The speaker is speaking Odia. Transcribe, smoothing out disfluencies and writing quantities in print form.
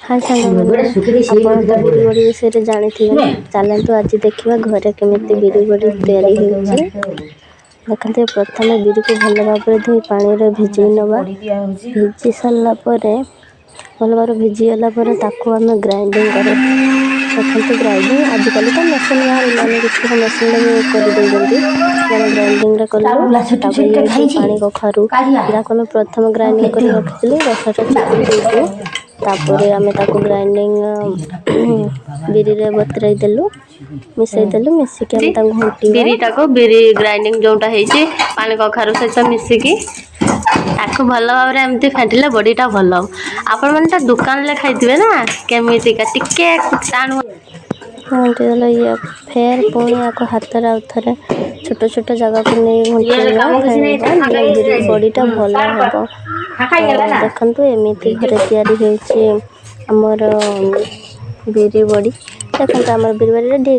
हाय साଙ୍ଗମାନେ ଆପଣ ତ ବିରି ବଡ଼ି ବିଷୟରେ ଜାଣିଥିବେ ନା। ଚାଲନ୍ତୁ ଆଜି ଦେଖିବା ଘରେ କେମିତି ବିରି ବଡ଼ି ତିଆରି ହେଉଛି। ଦେଖନ୍ତୁ ପ୍ରଥମେ ବିରିକୁ ଭଲ ଭାବରେ ଧୋଇ ପାଣିରେ ଭିଜେଇ ନେବା। ଭିଜି ସାରିଲା ପରେ ଭଲ ଭାବରେ ଭିଜିଗଲା ପରେ ତାକୁ ଆମେ ଗ୍ରାଇଣ୍ଡିଙ୍ଗ କରିବା। ଦେଖନ୍ତୁ ଗ୍ରାଇଣ୍ଡିଙ୍ଗ ଆଜିକାଲି ତ ମେସିନ୍ ବାହାରିଲାଣି, କିଛି ମେସିନ୍ରେ ବି କରିଦେଉଛନ୍ତି। ଆମେ ଗ୍ରାଇଣ୍ଡିଙ୍ଗରେ କଲୁ। ତାପରେ ପାଣି କଖାରୁ ଯାହାକୁ ଆମେ ପ୍ରଥମେ ଗ୍ରାଇଣ୍ଡିଙ୍ଗ କରି ରଖିଥିଲି ରସଟା ଚିପୁଡ଼ି ଦେଇଛୁ। ତାପରେ ଆମେ ତାକୁ ଗ୍ରାଇଣ୍ଡିଙ୍ଗ ବିରିରେ ବତୁରାଇ ଦେଲୁ, ମିଶାଇ ଦେଲୁ। ମିଶିକି ଆମେ ତାକୁ ଘାଣ୍ଟିବା। ବିରି ଗ୍ରାଇଣ୍ଡିଙ୍ଗ ଯେଉଁଟା ହେଇଛି ପାଣି କଖାରୁ ସହିତ ମିଶିକି ତାକୁ ଭଲ ଭାବରେ ଏମିତି ଫେଣ୍ଟିଲେ ବଡ଼ିଟା ଭଲ ହେବ। ଆପଣମାନେ ତ ଦୋକାନରେ ଖାଇଥିବେ ନା କେମିତିକା ଟିକେ ଟାଣ ଘାଣ୍ଟିଦେଲେ ଇଏ ଫେର୍ ପୁଣି ଆକୁ ହାତରେ ଆଉ ଥରେ ଛୋଟ ଛୋଟ ଜାଗାକୁ ନେଇ ଘାଣ୍ଟିବା, ଫେଣିବା, ବିରି ବଡ଼ିଟା ଭଲ ହେବ। ଦେଖନ୍ତୁ ଏମିତି ଘରେ ତିଆରି ହେଉଛି ଆମର ବିରି ବଡ଼ି। ଦେଖନ୍ତୁ ଆମର ବିରି ବଡ଼ି ରେଡ଼ି।